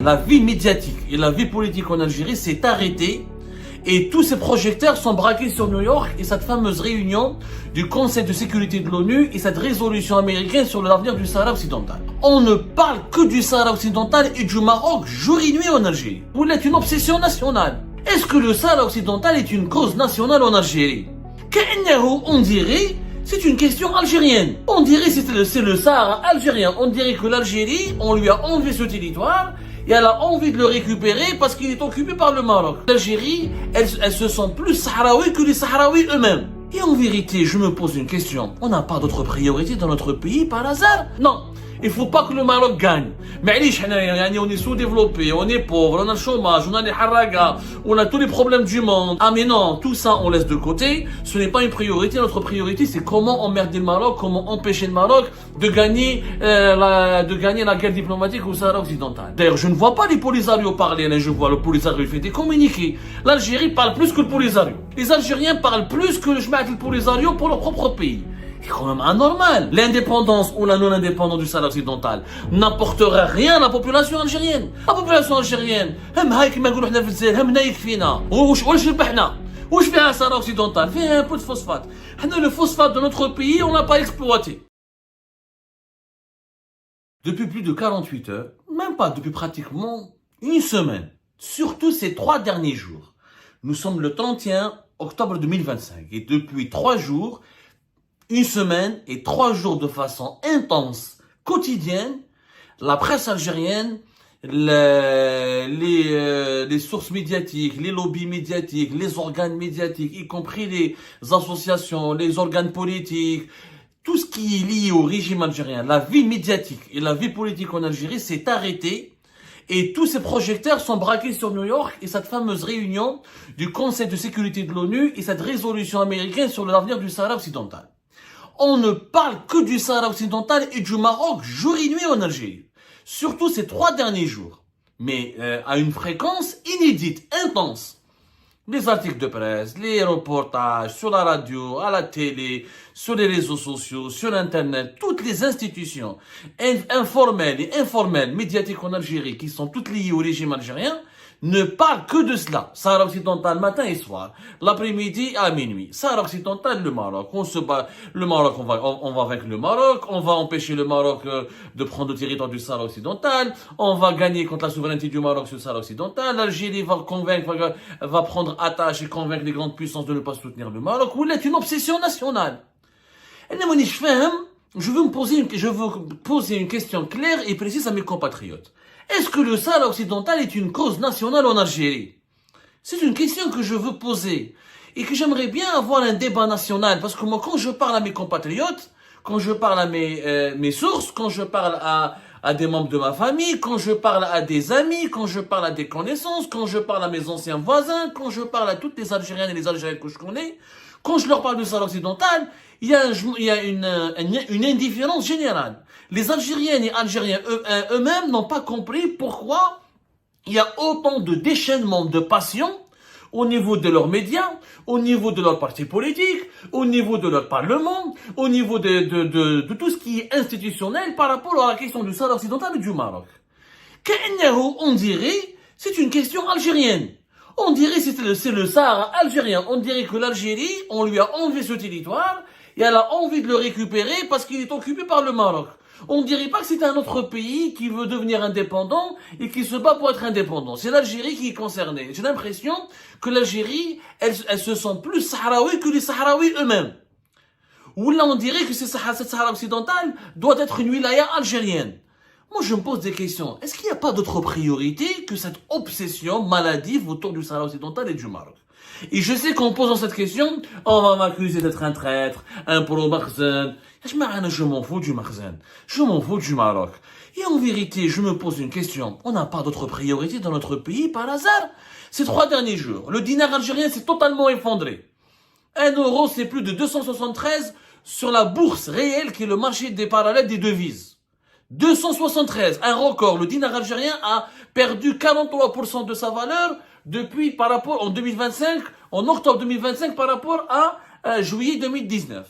La vie médiatique et la vie politique en Algérie s'est arrêtée et tous ces projecteurs sont braqués sur New York et cette fameuse réunion du Conseil de sécurité de l'ONU et cette résolution américaine sur l'avenir du Sahara occidental. On ne parle que du Sahara occidental et du Maroc jour et nuit en Algérie. Vous l'êtes une obsession nationale. Est-ce que le Sahara occidental est une cause nationale en Algérie? On dirait c'est une question algérienne. On dirait c'est le Sahara algérien. On dirait que l'Algérie, on lui a enlevé ce territoire et elle a envie de le récupérer parce qu'il est occupé par le Maroc. L'Algérie, elle se sent plus sahraoui que les Sahraouis eux-mêmes. Et en vérité, je me pose une question. On n'a pas d'autre priorité dans notre pays par hasard? Non. Il faut pas que le Maroc gagne. Mais on est sous-développé, on est pauvre, on a le chômage, on a les haragas, on a tous les problèmes du monde. Ah mais non, tout ça on laisse de côté. Ce n'est pas une priorité. Notre priorité c'est comment emmerder le Maroc, comment empêcher le Maroc de gagner la guerre diplomatique au Sahara occidental. D'ailleurs, je ne vois pas les Polisario parler. Là, je vois le Polisario fait des communiqués. L'Algérie parle plus que le Polisario. Les Algériens parlent plus que le Jmaat Polisario pour leur propre pays. C'est quand même anormal. L'indépendance ou la non-indépendance du Sahara occidental n'apportera rien à la population algérienne. La population algérienne, Où je fais un Sahara occidental, fait un peu de phosphate. Le phosphate de notre pays, on l'a pas exploité. Depuis plus de 48 heures, même pas, depuis pratiquement une semaine, surtout ces 3 derniers jours, nous sommes le 31 octobre 2025 et depuis 3 jours, une semaine et 3 jours de façon intense, quotidienne, la presse algérienne, les sources médiatiques, les lobbies médiatiques, les organes médiatiques, y compris les associations, les organes politiques, tout ce qui est lié au régime algérien, la vie médiatique et la vie politique en Algérie s'est arrêtée et tous ces projecteurs sont braqués sur New York et cette fameuse réunion du Conseil de sécurité de l'ONU et cette résolution américaine sur l'avenir du Sahara occidental. On ne parle que du Sahara occidental et du Maroc jour et nuit en Algérie. Surtout ces 3 derniers jours. Mais à une fréquence inédite, intense. Les articles de presse, les reportages sur la radio, à la télé, sur les réseaux sociaux, sur Internet, toutes les institutions informelles et informelles médiatiques en Algérie qui sont toutes liées au régime algérien ne parle que de cela. Sahara occidental matin et soir, l'après-midi à minuit. Sahara occidental, le Maroc. On se bat, le Maroc, on va vaincre le Maroc, on va empêcher le Maroc de prendre le territoire du Sahara occidental, on va gagner contre la souveraineté du Maroc sur le Sahara occidental, l'Algérie va convaincre, va prendre attache et convaincre les grandes puissances de ne pas soutenir le Maroc. Ou est une obsession nationale. Je veux poser une question claire et précise à mes compatriotes. Est-ce que le Sahara occidental est une cause nationale en Algérie? C'est une question que je veux poser et que j'aimerais bien avoir un débat national parce que moi, quand je parle à mes compatriotes, quand je parle à mes sources, quand je parle à des membres de ma famille, quand je parle à des amis, quand je parle à des connaissances, quand je parle à mes anciens voisins, quand je parle à toutes les Algériennes et les Algériens que je connais, quand je leur parle du Sahara occidental, il y a une indifférence générale. Les Algériennes et Algériens eux-mêmes n'ont pas compris pourquoi il y a autant de déchaînement de passion au niveau de leurs médias, au niveau de leurs partis politiques, au niveau de leur parlement, au niveau de tout ce qui est institutionnel par rapport à la question du Sahara occidental et du Maroc. On dirait c'est une question algérienne. On dirait c'est le Sahara algérien. On dirait que l'Algérie, on lui a enlevé ce territoire et elle a envie de le récupérer parce qu'il est occupé par le Maroc. On ne dirait pas que c'est un autre pays qui veut devenir indépendant et qui se bat pour être indépendant. C'est l'Algérie qui est concernée. J'ai l'impression que l'Algérie, elle se sent plus sahraoui que les Sahraouis eux-mêmes. Ou là, on dirait que cette Sahara occidentale doit être une wilaya algérienne. Moi, je me pose des questions. Est-ce qu'il n'y a pas d'autre priorité que cette obsession maladive autour du Sahara occidental et du Maroc? Et je sais qu'en posant cette question, on va m'accuser d'être un traître, un pro-Makhzen. Je m'en fous du Makhzen. Je m'en fous du Maroc. Et en vérité, je me pose une question. On n'a pas d'autre priorité dans notre pays par hasard? Ces 3 derniers jours, le dinar algérien s'est totalement effondré. 1 euro, c'est plus de 273 sur la bourse réelle qui est le marché des parallèles des devises. 273, un record. Le dinar algérien a perdu 43% de sa valeur depuis par rapport en 2025, en octobre 2025 par rapport à juillet 2019.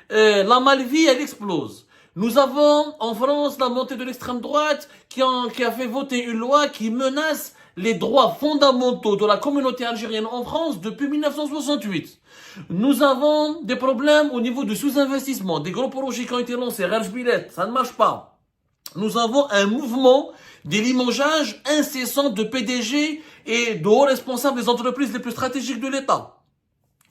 La Malvie, elle explose. Nous avons en France la montée de l'extrême droite qui a fait voter une loi qui menace les droits fondamentaux de la communauté algérienne en France depuis 1968. Nous avons des problèmes au niveau du sous-investissement, des gros projets qui ont été lancés, Rajbilet, ça ne marche pas. Nous avons un mouvement des limogeages incessants de PDG et de hauts responsables des entreprises les plus stratégiques de l'État.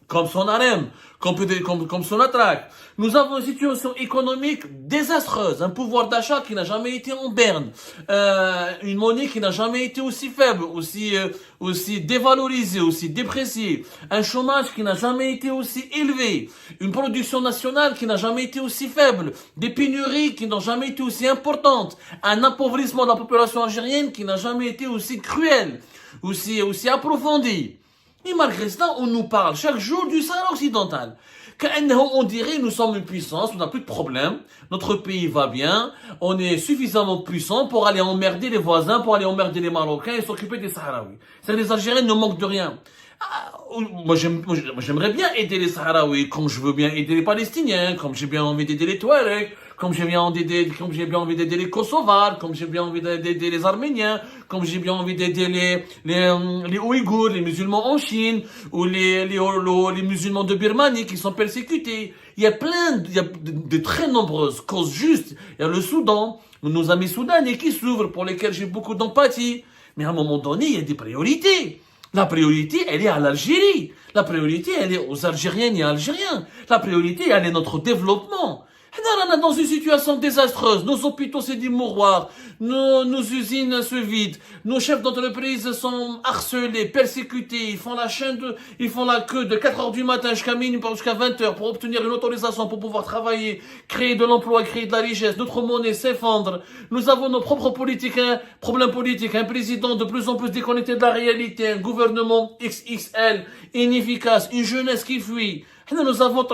Comme son AREM, comme son ATRAC. Nous avons une situation économique désastreuse, un pouvoir d'achat qui n'a jamais été en berne, une monnaie qui n'a jamais été aussi faible, aussi dévalorisée, aussi dépréciée, un chômage qui n'a jamais été aussi élevé, une production nationale qui n'a jamais été aussi faible, des pénuries qui n'ont jamais été aussi importantes, un appauvrissement de la population algérienne qui n'a jamais été aussi cruel, aussi approfondi. Et malgré cela, on nous parle chaque jour du Sahara occidental. On dirait nous sommes une puissance, on n'a plus de problème, notre pays va bien, on est suffisamment puissant pour aller emmerder les voisins, pour aller emmerder les Marocains et s'occuper des Sahraouis. C'est-à-dire les Algériens ne manquent de rien. Moi, j'aimerais bien aider les Sahraouis, comme je veux bien aider les Palestiniens, comme j'ai bien envie d'aider les Touaregs, comme j'ai bien envie d'aider les Kosovars, comme j'ai bien envie d'aider les Arméniens, comme j'ai bien envie d'aider les Ouïghours, les musulmans en Chine, ou les musulmans de Birmanie qui sont persécutés. Il y a de très nombreuses causes justes. Il y a le Soudan, nos amis soudanais qui s'ouvrent, pour lesquels j'ai beaucoup d'empathie. Mais à un moment donné, il y a des priorités. La priorité, elle est à l'Algérie. La priorité, elle est aux Algériennes et Algériens. La priorité, elle est notre développement. On est dans une situation désastreuse. Nos hôpitaux, c'est des mouroirs. Nos usines se vident. Nos chefs d'entreprise sont harcelés, persécutés. Ils font la queue de 4 heures du matin jusqu'à minuit, jusqu'à 20 heures pour obtenir une autorisation pour pouvoir travailler, créer de l'emploi, créer de la richesse. Notre monnaie s'effondre. Nous avons nos propres problèmes politiques. Un président de plus en plus déconnecté de la réalité. Un gouvernement XXL, inefficace. Une jeunesse qui fuit. Nous avons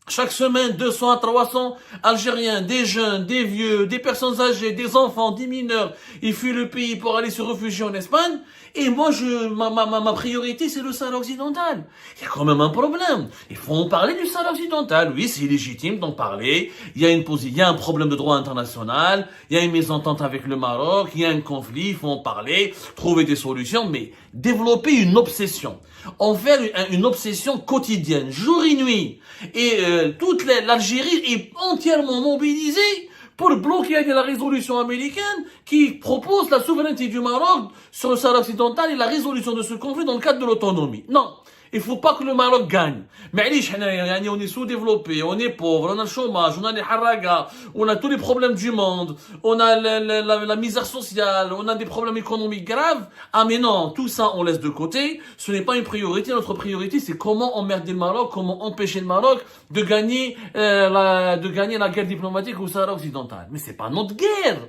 chaque semaine, 200 à 300 Algériens, des jeunes, des vieux, des personnes âgées, des enfants, des mineurs, ils fuient le pays pour aller se réfugier en Espagne. Et moi, ma priorité, c'est le Sahara occidental. Il y a quand même un problème. Il faut en parler du Sahara occidental. Oui, c'est légitime d'en parler. Il y a un problème de droit international. Il y a une mésentente avec le Maroc. Il y a un conflit. Il faut en parler, trouver des solutions, mais développer une obsession. En faire une obsession quotidienne, jour et nuit. Et toute l'Algérie est entièrement mobilisée pour bloquer la résolution américaine qui propose la souveraineté du Maroc sur le Sahara occidental et la résolution de ce conflit dans le cadre de l'autonomie. Non, il faut pas que le Maroc gagne. Mais on est sous-développé, on est pauvre, on a le chômage, on a les haragas, on a tous les problèmes du monde, on a la misère sociale, on a des problèmes économiques graves. Ah mais non, tout ça on laisse de côté. Ce n'est pas une priorité. Notre priorité c'est comment emmerder le Maroc, comment empêcher le Maroc de gagner la guerre diplomatique au Sahara occidental. Mais c'est pas notre guerre.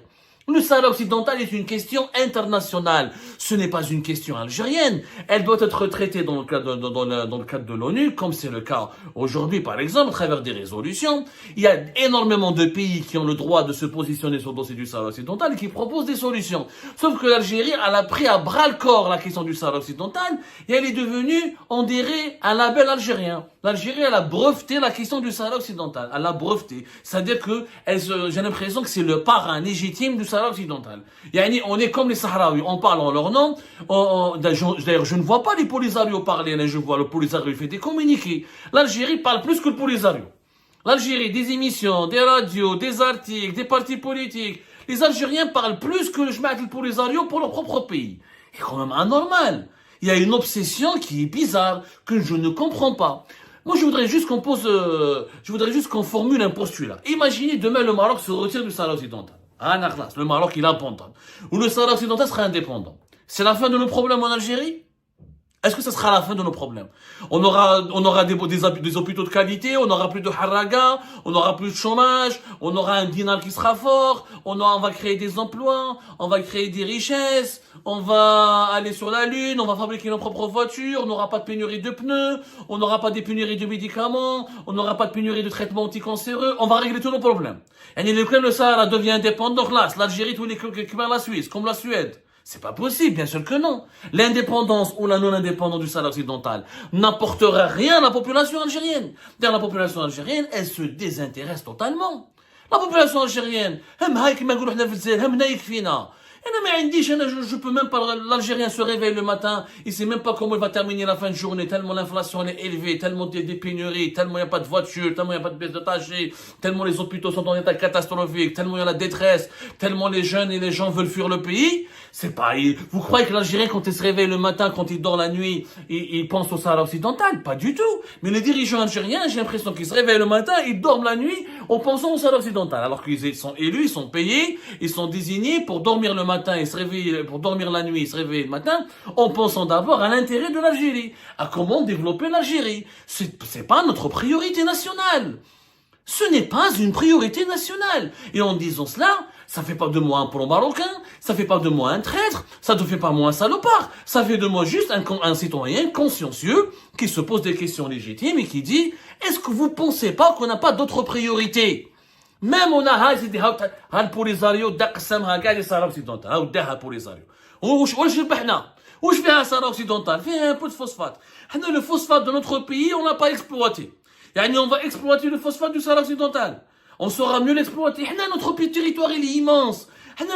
Le Sahara occidental est une question internationale. Ce n'est pas une question algérienne. Elle doit être traitée dans le cadre de l'ONU, comme c'est le cas aujourd'hui, par exemple, à travers des résolutions. Il y a énormément de pays qui ont le droit de se positionner sur le dossier du Sahara occidental et qui proposent des solutions. Sauf que l'Algérie, elle a pris à bras le corps la question du Sahara occidental et elle est devenue, on dirait, un label algérien. L'Algérie, elle a breveté la question du Sahara occidental. Elle l'a breveté. C'est-à-dire que j'ai l'impression que c'est le parrain légitime du Sahara occidental. On est comme les Sahraouis. On parle en leur nom. D'ailleurs, je ne vois pas les Polisario parler. Là, je vois le Polisario fait des communiqués. L'Algérie parle plus que le Polisario. L'Algérie, des émissions, des radios, des articles, des partis politiques. Les Algériens parlent plus que le Polisario pour leur propre pays. C'est quand même anormal. Il y a une obsession qui est bizarre, que je ne comprends pas. Moi, je voudrais juste qu'on formule un postulat. Imaginez demain le Maroc se retire du Sahara occidental. Le Maroc, il est abandonne. Ou le Sahara occidental sera indépendant. C'est la fin de nos problèmes en Algérie? Est-ce que ça sera la fin de nos problèmes? On aura des hôpitaux de qualité, on aura plus de haraga, on aura plus de chômage, on aura un dinar qui sera fort, on va créer des emplois, on va créer des richesses, on va aller sur la lune, on va fabriquer nos propres voitures, on n'aura pas de pénurie de pneus, on n'aura pas de pénurie de médicaments, on n'aura pas de pénurie de traitements anticancéreux, on va régler tous nos problèmes. Et le Sahara devient indépendant, l'Algérie, tous les comme la Suisse, comme la Suède. C'est pas possible, bien sûr que non. L'indépendance ou la non-indépendance du Sahara occidental n'apportera rien à la population algérienne. D'ailleurs, la population algérienne, elle se désintéresse totalement. La population algérienne, je peux même pas, l'Algérien se réveille le matin, il sait même pas comment il va terminer la fin de journée, tellement l'inflation est élevée, tellement il y a des pénuries, tellement il n'y a pas de voitures, tellement il n'y a pas de baisse de tâches, tellement les hôpitaux sont en état catastrophique, tellement il y a la détresse, tellement les jeunes et les gens veulent fuir le pays. C'est pas, vous croyez que l'Algérien, quand il se réveille le matin, quand il dort la nuit, il pense au Sahara occidental? Pas du tout. Mais les dirigeants algériens, j'ai l'impression qu'ils se réveillent le matin, ils dorment la nuit en pensant au Sahara occidental. Alors qu'ils sont élus, ils sont payés, ils sont désignés pour dormir le matin et se réveiller, pour dormir la nuit et se réveiller le matin, en pensant d'abord à l'intérêt de l'Algérie, à comment développer l'Algérie. C'est pas notre priorité nationale. Ce n'est pas une priorité nationale. Et en disant cela, ça fait pas de moi un pro-marocain, ça fait pas de moi un traître, ça ne fait pas moi un salopard, ça fait de moi juste un citoyen consciencieux qui se pose des questions légitimes et qui dit, est-ce que vous pensez pas qu'on n'a pas d'autres priorités? Même on a le Polisario d'Aqsamha كاع الصحراء occidentale او داها Polisario. واش ربحنا واش فيها الصحراء occidentale فيها un peu de phosphate. حنا le phosphate de notre pays on l'a pas exploité. يعني on va exploiter le phosphate du Sahara occidental. On saura mieux l'exploiter. Notre territoire il est immense.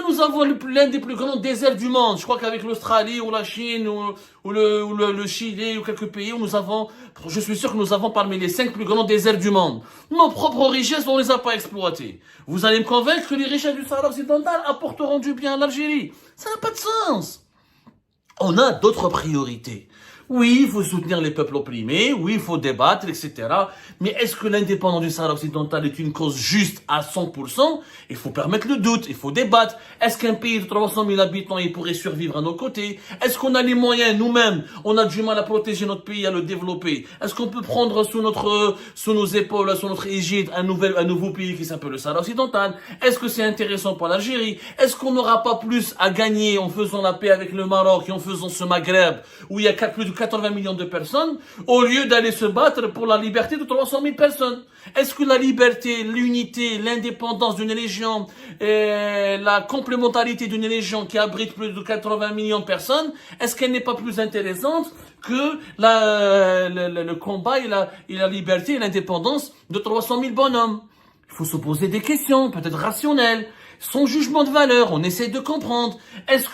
Nous avons l'un des plus grands déserts du monde. Je crois qu'avec l'Australie ou la Chine ou le Chili ou quelques pays où nous avons, je suis sûr que nous avons parmi les 5 plus grands déserts du monde. Nos propres richesses, on les a pas exploitées. Vous allez me convaincre que les richesses du Sahara occidental apporteront du bien à l'Algérie. Ça n'a pas de sens. On a d'autres priorités. Oui, il faut soutenir les peuples opprimés, oui, il faut débattre, etc. Mais est-ce que l'indépendance du Sahara occidental est une cause juste à 100%? Il faut permettre le doute, il faut débattre. Est-ce qu'un pays de 300 000 habitants, il pourrait survivre à nos côtés? Est-ce qu'on a les moyens, nous-mêmes, on a du mal à protéger notre pays, à le développer? Est-ce qu'on peut prendre sous nos épaules, sous notre égide, un nouveau pays qui s'appelle le Sahara occidental? Est-ce que c'est intéressant pour l'Algérie? Est-ce qu'on n'aura pas plus à gagner en faisant la paix avec le Maroc et en faisant ce Maghreb où il y a plus de 80 millions de personnes, au lieu d'aller se battre pour la liberté de 300 000 personnes? Est-ce que la liberté, l'unité, l'indépendance d'une région, la complémentarité d'une région qui abrite plus de 80 millions de personnes, est-ce qu'elle n'est pas plus intéressante que le combat et la liberté et l'indépendance de 300 000 bonhommes? Il faut se poser des questions, peut-être rationnelles. Son jugement de valeur, on essaie de comprendre. Est-ce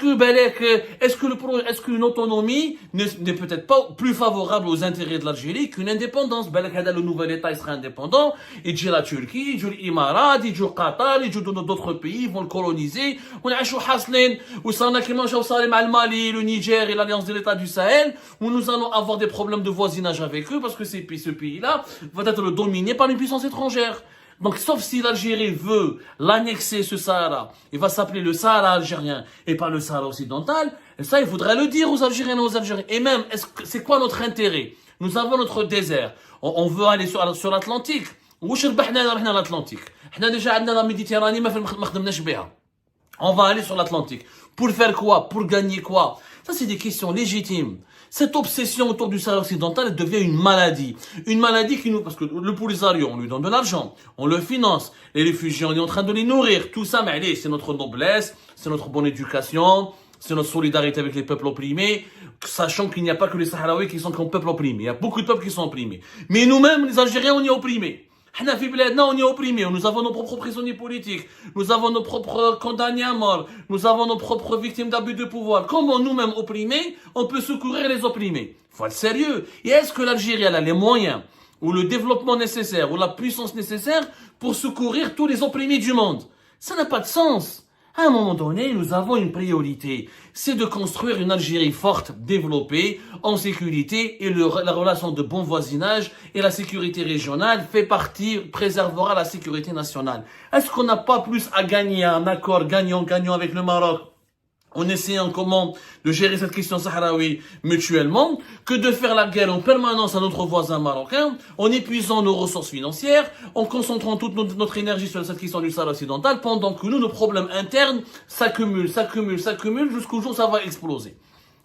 qu'une autonomie n'est peut-être pas plus favorable aux intérêts de l'Algérie qu'une indépendance? Le nouvel État, il sera indépendant, il dit la Turquie, il dit l'Émirat, il dit le Qatar, il dit d'autres pays, ils vont le coloniser. On a Haslin, où ça, on a le Mali, le Niger et l'Alliance de l'État du Sahel, où nous allons avoir des problèmes de voisinage avec eux, parce que ce pays-là va être dominé par une puissance étrangère. Donc, sauf si l'Algérie veut l'annexer, ce Sahara, il va s'appeler le Sahara algérien et pas le Sahara occidental, et ça, il faudrait le dire aux Algériens et aux Algériens. Et même, c'est quoi notre intérêt? Nous avons notre désert. On veut aller sur l'Atlantique. واش ربحنا رحنا l'Atlantique. احنا déjà عندنا la Méditerranée, ما خدمناش بها. On va aller sur l'Atlantique. Pour faire quoi? Pour gagner quoi? Ça, c'est des questions légitimes. Cette obsession autour du Sahara occidental, elle devient une maladie. Une maladie qui nous, parce que le Polisario, on lui donne de l'argent, on le finance. Les réfugiés, on est en train de les nourrir. Tout ça, mais allez, c'est notre noblesse, c'est notre bonne éducation, c'est notre solidarité avec les peuples opprimés, sachant qu'il n'y a pas que les Sahraouis qui sont comme peuple opprimé. Il y a beaucoup de peuples qui sont opprimés. Mais nous-mêmes, les Algériens, on est opprimés. On est opprimés, nous avons nos propres prisonniers politiques, nous avons nos propres condamnés à mort, nous avons nos propres victimes d'abus de pouvoir. Comment nous-mêmes opprimés, on peut secourir les opprimés? Faut être sérieux. Et est-ce que l'Algérie elle a les moyens, ou le développement nécessaire, ou la puissance nécessaire pour secourir tous les opprimés du monde? Ça n'a pas de sens. À un moment donné, nous avons une priorité, c'est de construire une Algérie forte, développée, en sécurité, et la relation de bon voisinage et la sécurité régionale préservera la sécurité nationale. Est-ce qu'on n'a pas plus à gagner un accord gagnant-gagnant avec le Maroc, en essayant comment de gérer cette question sahraoui mutuellement, que de faire la guerre en permanence à notre voisin marocain, en épuisant nos ressources financières, en concentrant toute notre énergie sur cette question du Sahara occidental, pendant que nous, nos problèmes internes s'accumulent jusqu'au jour où ça va exploser.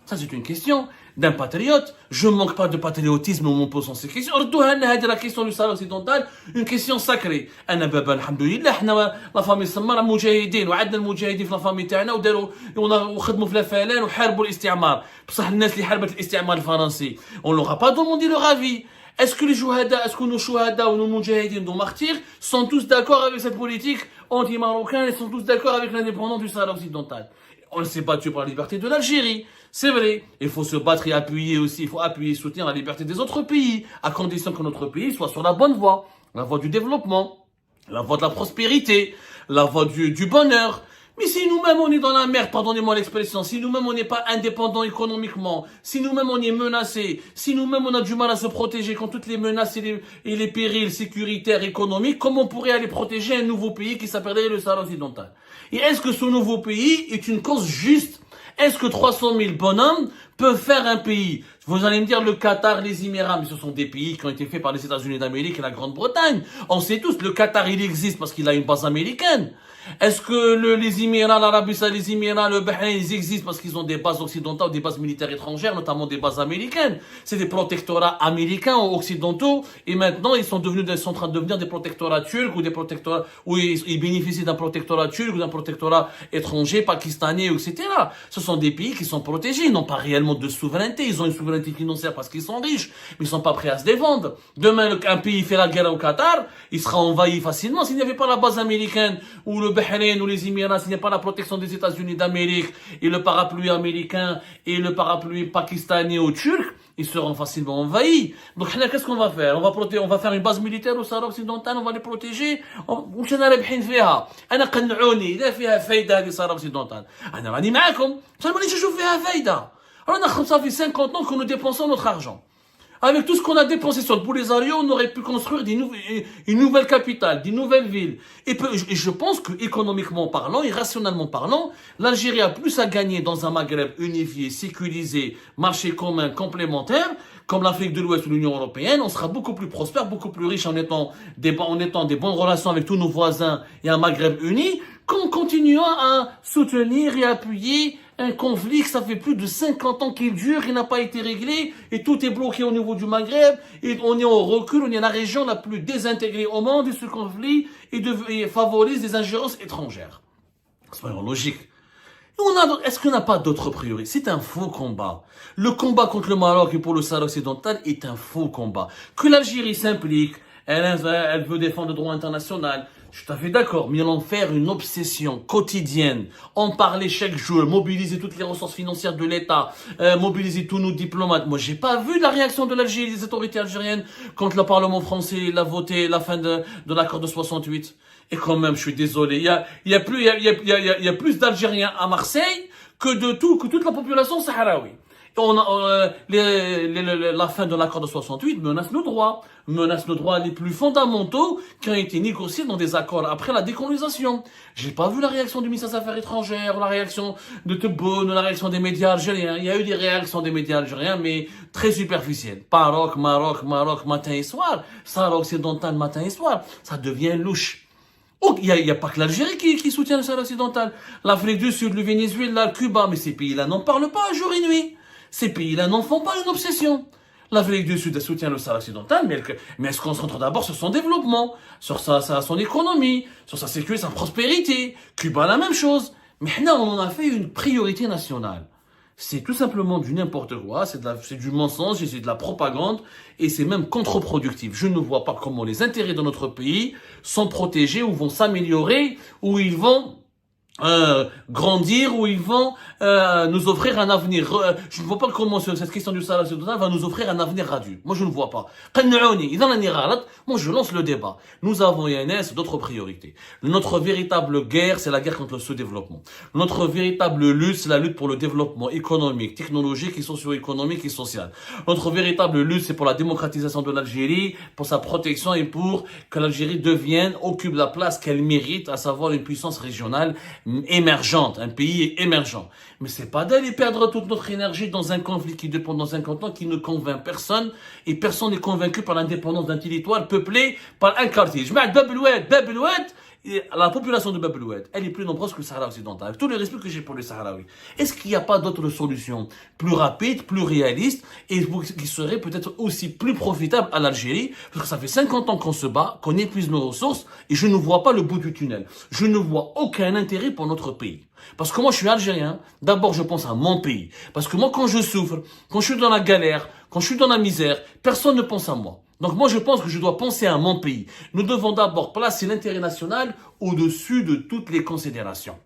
Ça, c'est une question d'un patriote. Je ne manque pas de patriotisme en me posant ces questions. La question du Sahara occidental, une question sacrée. أنا بابا الحمد لله احنا لا فامي سمار مجاهدين وعندنا المجاهدين في لا فامي تاعنا وداروا وخدموا في الفلان وحاربوا الاستعمار. بصح الناس اللي حاربت الاستعمار الفرنسي, on leur a pas demandé leur avis. Est-ce que les shuhada, est-ce que nos shuhada ou nos mujahidins, nos martyrs, sont tous d'accord avec cette politique anti-marocaine et sont tous d'accord avec l'indépendance du Sahara occidental? On s'est battu pour la liberté de l'Algérie. C'est vrai. Il faut se battre et appuyer aussi. Il faut appuyer et soutenir la liberté des autres pays, à condition que notre pays soit sur la bonne voie. La voie du développement, la voie de la prospérité, la voie du bonheur. Mais si nous-mêmes on est dans la merde, pardonnez-moi l'expression, si nous-mêmes on n'est pas indépendants économiquement, si nous-mêmes on est menacés, si nous-mêmes on a du mal à se protéger contre toutes les menaces et les périls sécuritaires économiques, comment on pourrait aller protéger un nouveau pays qui s'appellerait le Sahara occidental? Et est-ce que ce nouveau pays est une cause juste? Est-ce que 300 000 bonhommes peuvent faire un pays? Vous allez me dire le Qatar, les Émirats, mais ce sont des pays qui ont été faits par les États-Unis d'Amérique et la Grande-Bretagne. On sait tous, le Qatar, il existe parce qu'il a une base américaine. Est-ce que les Émirats, l'Arabie Saoudite, les Émirats, le Bahreïn, ils existent parce qu'ils ont des bases occidentales, des bases militaires étrangères, notamment des bases américaines? C'est des protectorats américains ou occidentaux, et maintenant ils sont en train de devenir des protectorats turcs ou des protectorats où ils bénéficient d'un protectorat turc ou d'un protectorat étranger, pakistanais, etc. Ce sont des pays qui sont protégés, ils n'ont pas réellement de souveraineté, ils ont une souveraineté financière parce qu'ils sont riches, mais ils sont pas prêts à se défendre. Demain, un pays fait la guerre au Qatar, il sera envahi facilement s'il n'y avait pas la base américaine ou le Bahreïn ou les Émirats, s'il n'y a pas la protection des États-Unis d'Amérique et le parapluie américain et le parapluie pakistanais ou turc, ils seront facilement envahis. Donc là, qu'est-ce qu'on va faire? On va faire une base militaire au Sahara occidental, on va les protéger. واش انا رابحين فيها؟ انا قنعوني اذا فيها فايده هذه الصحراء occidentale. انا راني معاكم، ما مانيش نشوف فيها فايده. رانا صافي 50 ans que nous dépensons notre argent. Avec tout ce qu'on a dépensé sur le Polisario, on aurait pu construire une nouvelle capitale, des nouvelles villes. Et je pense que économiquement parlant et rationnellement parlant, l'Algérie a plus à gagner dans un Maghreb unifié, sécurisé, marché commun, complémentaire, comme l'Afrique de l'Ouest ou l'Union européenne. On sera beaucoup plus prospère, beaucoup plus riche en étant des bonnes relations avec tous nos voisins et un Maghreb uni, qu'en continuant à soutenir et appuyer un conflit que ça fait plus de 50 ans qu'il dure, qui n'a pas été réglé, et tout est bloqué au niveau du Maghreb, et on est en recul, on est la région la plus désintégrée au monde, et ce conflit et favorise des ingérences étrangères. C'est pas logique. Est-ce qu'on n'a pas d'autres priorités? C'est un faux combat. Le combat contre le Maroc et pour le Sahara occidental est un faux combat. Que l'Algérie s'implique, elle veut défendre le droit international, je suis tout à fait d'accord, mais en faire une obsession quotidienne, en parler chaque jour, mobiliser toutes les ressources financières de l'État, mobiliser tous nos diplomates. Moi, j'ai pas vu la réaction de l'Algérie, des autorités algériennes, quand le Parlement français l'a voté la fin de l'accord de 68. Et quand même, je suis désolé, il y a plus d'Algériens à Marseille que toute la population sahraoui. La fin de l'accord de 68 menace nos droits les plus fondamentaux qui ont été négociés dans des accords après la décolonisation. J'ai pas vu la réaction du ministre des Affaires étrangères, la réaction de Tebboune, la réaction des médias algériens. Il y a eu des réactions des médias algériens, mais très superficielles. Maroc, matin et soir. Sahara occidental, matin et soir. Ça devient louche. Oh, il y a pas que l'Algérie qui soutient le Sahara occidental. L'Afrique du Sud, le Venezuela, le Cuba, mais ces pays-là n'en parlent pas jour et nuit. Ces pays-là n'en font pas une obsession. L'Afrique du Sud soutient le Sahara occidental, mais elle se concentre d'abord sur son développement, sur son économie, sur sa sécurité, sa prospérité. Cuba, la même chose. Mais là, on en a fait une priorité nationale. C'est tout simplement du n'importe quoi, c'est du mensonge et c'est de la propagande et c'est même contre-productif. Je ne vois pas comment les intérêts de notre pays sont protégés ou vont s'améliorer ou ils vont grandir, où ils vont nous offrir un avenir. Je ne vois pas comment cette question du Sahara occidental va nous offrir un avenir radieux. Moi, je ne vois pas. Moi, je lance le débat. Nous avons, INS, d'autres priorités. Notre véritable guerre, c'est la guerre contre le sous-développement. Notre véritable lutte, c'est la lutte pour le développement économique, technologique et socio-économique et social. Notre véritable lutte, c'est pour la démocratisation de l'Algérie, pour sa protection et pour que l'Algérie occupe la place qu'elle mérite, à savoir une puissance régionale émergente, un pays émergent. Mais c'est pas d'aller perdre toute notre énergie dans un conflit qui dépend dans 50 ans, qui ne convainc personne, et personne n'est convaincu par l'indépendance d'un territoire peuplé par un quartier. Je mets Bab el Oued Et la population de Bab el-Oued, elle est plus nombreuse que le Sahara occidental. Avec tout le respect que j'ai pour le Sahraoui. Est-ce qu'il n'y a pas d'autres solutions plus rapides, plus réalistes et qui seraient peut-être aussi plus profitables à l'Algérie? Parce que ça fait 50 ans qu'on se bat, qu'on épuise nos ressources et je ne vois pas le bout du tunnel. Je ne vois aucun intérêt pour notre pays. Parce que moi, je suis algérien. D'abord, je pense à mon pays. Parce que moi, quand je souffre, quand je suis dans la galère, quand je suis dans la misère, personne ne pense à moi. Donc moi, je pense que je dois penser à mon pays. Nous devons d'abord placer l'intérêt national au-dessus de toutes les considérations.